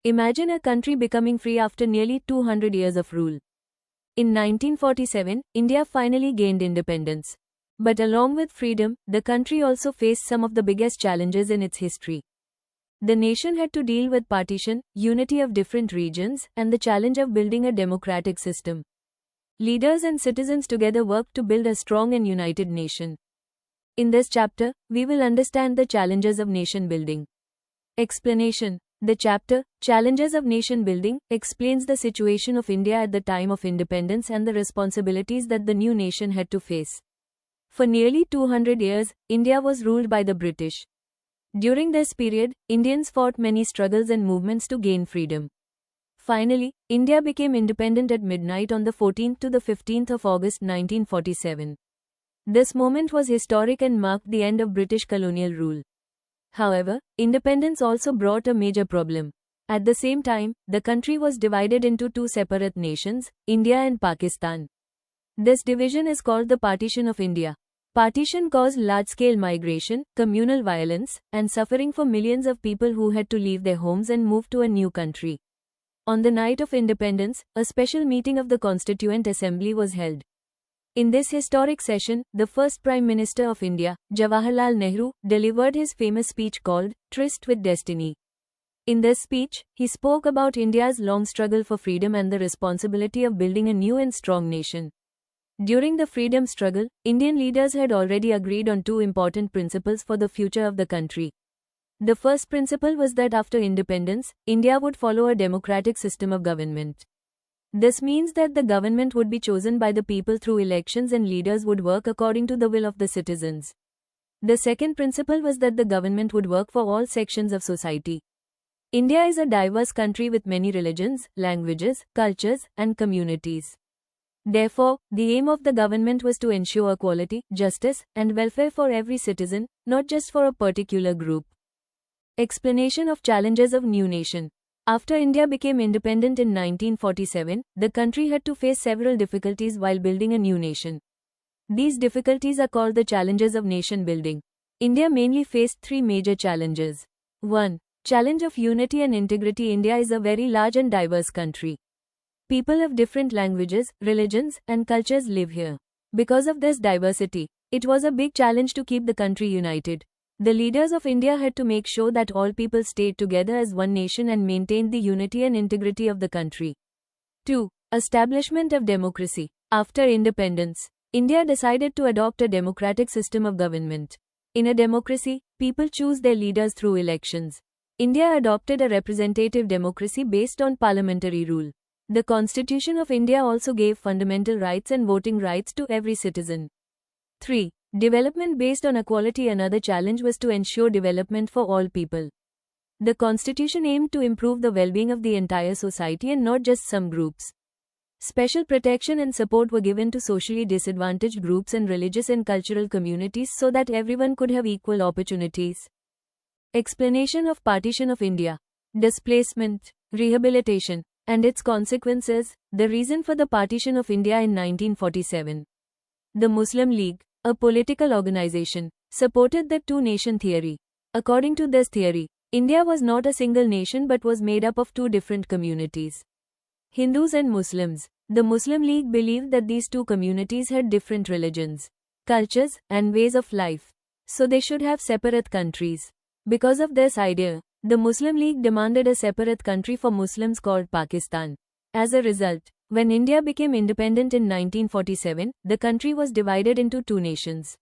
Imagine a country becoming free after nearly 200 years of rule. In 1947, India finally gained independence. But along with freedom, the country also faced some of the biggest challenges in its history. The nation had to deal with partition, unity of different regions, and the challenge of building a democratic system. Leaders and citizens together worked to build a strong and united nation. In this chapter, we will understand the challenges of nation building. Explanation. The chapter, Challenges of Nation Building, explains the situation of India at the time of independence and the responsibilities that the new nation had to face. For nearly 200 years, India was ruled by the British. During this period, Indians fought many struggles and movements to gain freedom. Finally, India became independent at midnight on the 14th to the 15th of August 1947. This moment was historic and marked the end of British colonial rule. However, independence also brought a major problem. At the same time, the country was divided into two separate nations, India and Pakistan. This division is called the Partition of India. Partition caused large-scale migration, communal violence, and suffering for millions of people who had to leave their homes and move to a new country. On the night of independence, a special meeting of the Constituent Assembly was held. In this historic session, the first Prime Minister of India, Jawaharlal Nehru, delivered his famous speech called Tryst with Destiny. In this speech, he spoke about India's long struggle for freedom and the responsibility of building a new and strong nation. During the freedom struggle, Indian leaders had already agreed on two important principles for the future of the country. The first principle was that after independence, India would follow a democratic system of government. This means that the government would be chosen by the people through elections and leaders would work according to the will of the citizens. The second principle was that the government would work for all sections of society. India is a diverse country with many religions, languages, cultures, and communities. Therefore, the aim of the government was to ensure equality, justice, and welfare for every citizen, not just for a particular group. Explanation of challenges of new nation. After India became independent in 1947, the country had to face several difficulties while building a new nation. These difficulties are called the challenges of nation building. India mainly faced three major challenges. 1. Challenge of unity and integrity. India is a very large and diverse country. People of different languages, religions, and cultures live here. Because of this diversity, it was a big challenge to keep the country united. The leaders of India had to make sure that all people stayed together as one nation and maintained the unity and integrity of the country. 2. Establishment of democracy. After independence, India decided to adopt a democratic system of government. In a democracy, people choose their leaders through elections. India adopted a representative democracy based on parliamentary rule. The Constitution of India also gave fundamental rights and voting rights to every citizen. 3. Development based on equality. Another challenge was to ensure development for all people. The Constitution aimed to improve the well-being of the entire society and not just some groups. Special protection and support were given to socially disadvantaged groups and religious and cultural communities so that everyone could have equal opportunities. Explanation of Partition of India. Displacement, rehabilitation, and its consequences. The reason for the Partition of India in 1947. The Muslim League, a political organization, supported the two-nation theory. According to this theory, India was not a single nation but was made up of two different communities. Hindus and Muslims. The Muslim League believed that these two communities had different religions, cultures, and ways of life, so they should have separate countries. Because of this idea, the Muslim League demanded a separate country for Muslims called Pakistan. As a result, when India became independent in 1947, the country was divided into two nations,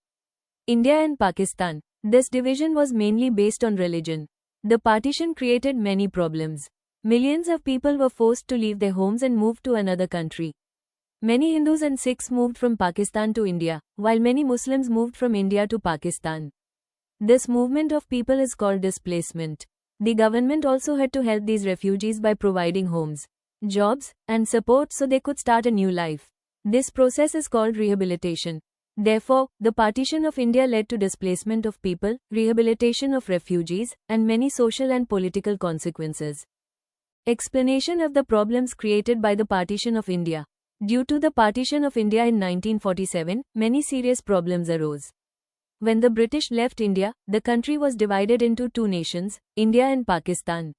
India and Pakistan. This division was mainly based on religion. The partition created many problems. Millions of people were forced to leave their homes and move to another country. Many Hindus and Sikhs moved from Pakistan to India, while many Muslims moved from India to Pakistan. This movement of people is called displacement. The government also had to help these refugees by providing homes, jobs, and support so they could start a new life. This process is called rehabilitation. Therefore, the partition of India led to displacement of people, rehabilitation of refugees, and many social and political consequences. Explanation of the problems created by the partition of India. Due to the partition of India in 1947, many serious problems arose. When the British left India, the country was divided into two nations, India and Pakistan.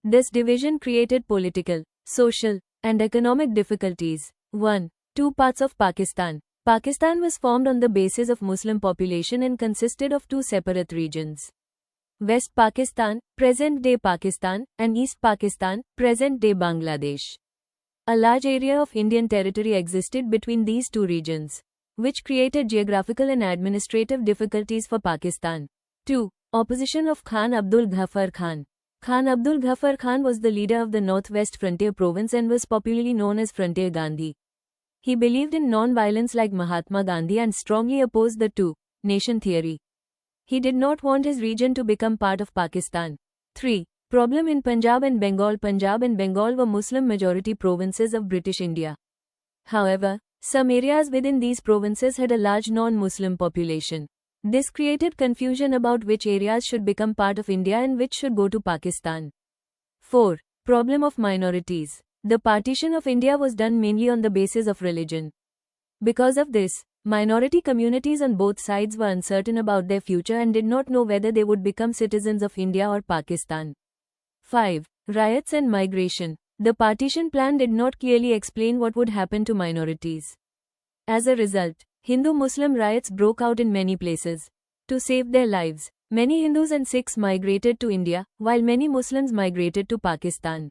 This division created political, social, and economic difficulties. 1. Two parts of Pakistan. Pakistan was formed on the basis of Muslim population and consisted of two separate regions. West Pakistan, present-day Pakistan, and East Pakistan, present-day Bangladesh. A large area of Indian territory existed between these two regions, which created geographical and administrative difficulties for Pakistan. 2. Opposition of Khan Abdul Ghaffar Khan. Khan Abdul Ghaffar Khan was the leader of the Northwest Frontier Province and was popularly known as Frontier Gandhi. He believed in non-violence like Mahatma Gandhi and strongly opposed the two-nation theory. He did not want his region to become part of Pakistan. 3. Problem in Punjab and Bengal. Punjab and Bengal were Muslim-majority provinces of British India. However, some areas within these provinces had a large non-Muslim population. This created confusion about which areas should become part of India and which should go to Pakistan. 4. Problem of minorities. The partition of India was done mainly on the basis of religion. Because of this, minority communities on both sides were uncertain about their future and did not know whether they would become citizens of India or Pakistan. 5. Riots and migration. The partition plan did not clearly explain what would happen to minorities. As a result, Hindu-Muslim riots broke out in many places. To save their lives, many Hindus and Sikhs migrated to India, while many Muslims migrated to Pakistan.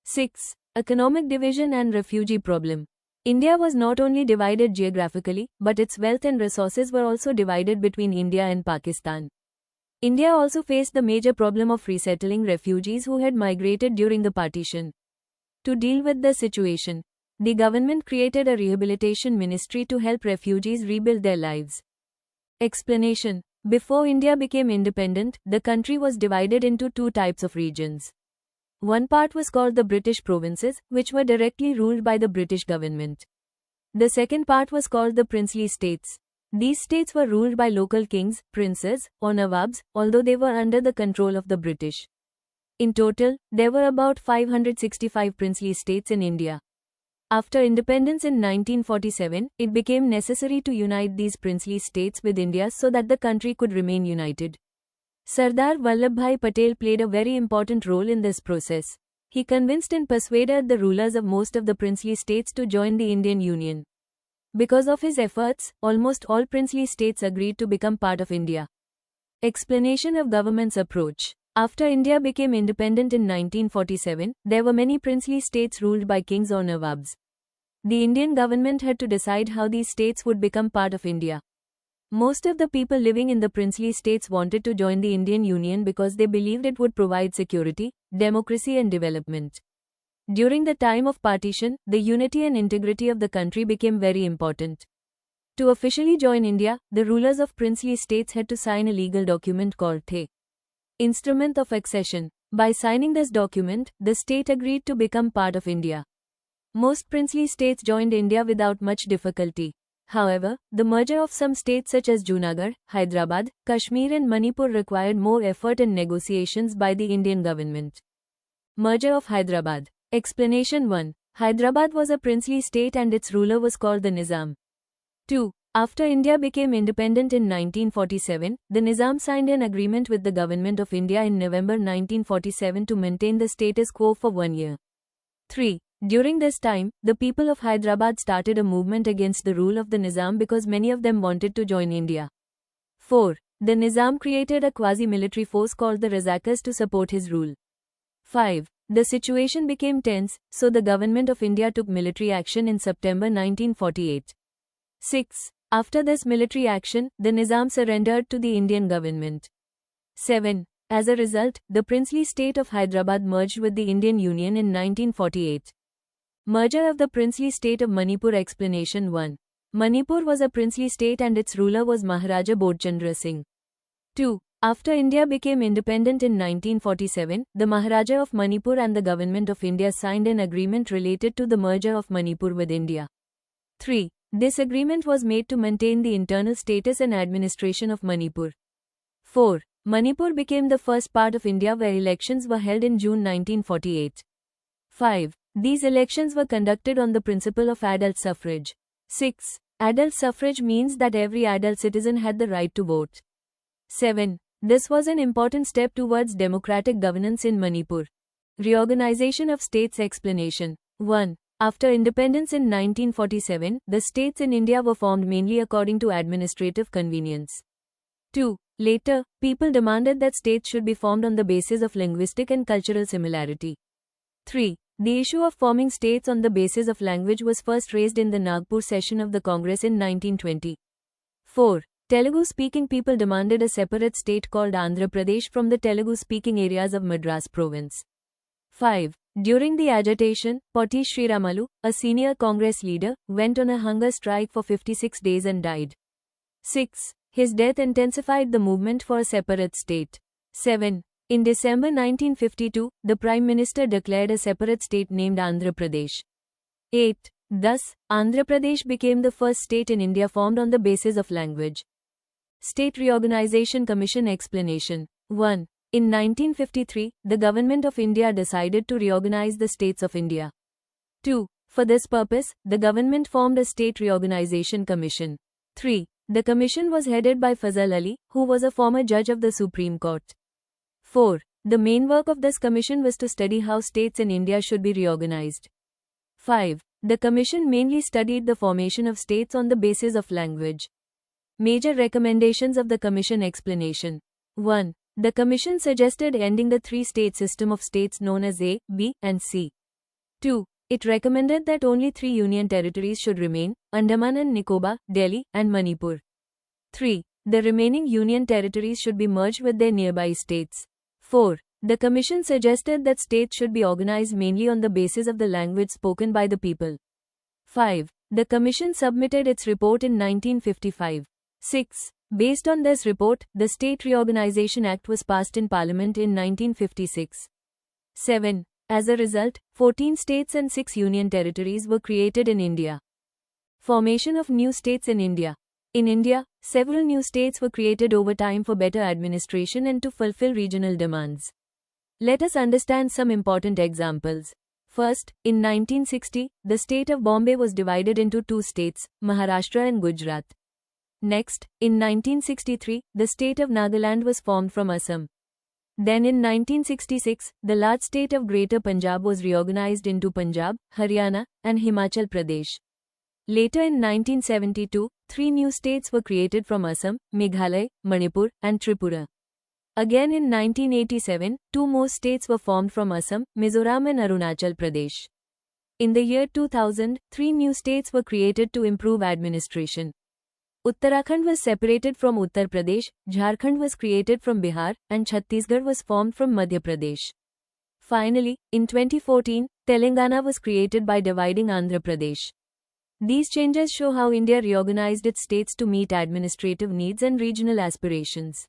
6. Economic division and refugee problem. India was not only divided geographically, but its wealth and resources were also divided between India and Pakistan. India also faced the major problem of resettling refugees who had migrated during the partition. To deal with the situation, the government created a rehabilitation ministry to help refugees rebuild their lives. Explanation. Before India became independent, the country was divided into two types of regions. One part was called the British provinces, which were directly ruled by the British government. The second part was called the princely states. These states were ruled by local kings, princes, or nawabs, although they were under the control of the British. In total, there were about 565 princely states in India. After independence in 1947, it became necessary to unite these princely states with India so that the country could remain united. Sardar Vallabhbhai Patel played a very important role in this process. He convinced and persuaded the rulers of most of the princely states to join the Indian Union. Because of his efforts, almost all princely states agreed to become part of India. Explanation of government's approach. After India became independent in 1947, there were many princely states ruled by kings or nawabs. The Indian government had to decide how these states would become part of India. Most of the people living in the princely states wanted to join the Indian Union because they believed it would provide security, democracy and development. During the time of partition, the unity and integrity of the country became very important. To officially join India, the rulers of princely states had to sign a legal document called the Instrument of Accession. By signing this document, the state agreed to become part of India. Most princely states joined India without much difficulty. However, the merger of some states such as Junagadh, Hyderabad, Kashmir and Manipur required more effort and negotiations by the Indian government. Merger of Hyderabad. Explanation 1. Hyderabad was a princely state and its ruler was called the Nizam. 2. After India became independent in 1947, the Nizam signed an agreement with the Government of India in November 1947 to maintain the status quo for 1 year. 3. During this time, the people of Hyderabad started a movement against the rule of the Nizam because many of them wanted to join India. 4. The Nizam created a quasi-military force called the Razakars to support his rule. 5. The situation became tense, so the Government of India took military action in September 1948. 6. After this military action, the Nizam surrendered to the Indian government. 7. As a result, the princely state of Hyderabad merged with the Indian Union in 1948. Merger of the princely state of Manipur. Explanation 1. Manipur was a princely state and its ruler was Maharaja Bodhchandra Singh. 2. After India became independent in 1947, the Maharaja of Manipur and the Government of India signed an agreement related to the merger of Manipur with India. 3. This agreement was made to maintain the internal status and administration of Manipur. 4. Manipur became the first part of India where elections were held in June 1948. 5. These elections were conducted on the principle of adult suffrage. 6. Adult suffrage means that every adult citizen had the right to vote. 7. This was an important step towards democratic governance in Manipur. Reorganization of states explanation. 1. After independence in 1947, the states in India were formed mainly according to administrative convenience. 2. Later, people demanded that states should be formed on the basis of linguistic and cultural similarity. 3. The issue of forming states on the basis of language was first raised in the Nagpur session of the Congress in 1920. 4. Telugu-speaking people demanded a separate state called Andhra Pradesh from the Telugu-speaking areas of Madras province. 5. During the agitation, Potti Sriramalu, a senior Congress leader, went on a hunger strike for 56 days and died. 6. His death intensified the movement for a separate state. 7. In December 1952, the Prime Minister declared a separate state named Andhra Pradesh. 8. Thus, Andhra Pradesh became the first state in India formed on the basis of language. State Reorganization Commission explanation. 1. In 1953, the Government of India decided to reorganize the states of India. 2. For this purpose, the government formed a State Reorganization Commission. 3. The commission was headed by Fazal Ali, who was a former judge of the Supreme Court. 4. The main work of this commission was to study how states in India should be reorganized. 5. The commission mainly studied the formation of states on the basis of language. Major recommendations of the commission explanation. 1. The commission suggested ending the three-state system of states known as A, B, and C. 2. It recommended that only 3 union territories should remain, Andaman and Nicobar, Delhi, and Manipur. 3. The remaining union territories should be merged with their nearby states. 4. The commission suggested that states should be organized mainly on the basis of the language spoken by the people. 5. The commission submitted its report in 1955. 6. Based on this report, the State Reorganization Act was passed in Parliament in 1956. 7. As a result, 14 states and 6 union territories were created in India. Formation of new states in India. In India, several new states were created over time for better administration and to fulfill regional demands. Let us understand some important examples. First, in 1960, the state of Bombay was divided into 2 states, Maharashtra and Gujarat. Next, in 1963, the state of Nagaland was formed from Assam. Then in 1966, the large state of Greater Punjab was reorganized into Punjab, Haryana, and Himachal Pradesh. Later in 1972, 3 new states were created from Assam, Meghalaya, Manipur, and Tripura. Again in 1987, 2 more states were formed from Assam, Mizoram and Arunachal Pradesh. In the year 2000, 3 new states were created to improve administration. Uttarakhand was separated from Uttar Pradesh, Jharkhand was created from Bihar, and Chhattisgarh was formed from Madhya Pradesh. Finally, in 2014, Telangana was created by dividing Andhra Pradesh. These changes show how India reorganized its states to meet administrative needs and regional aspirations.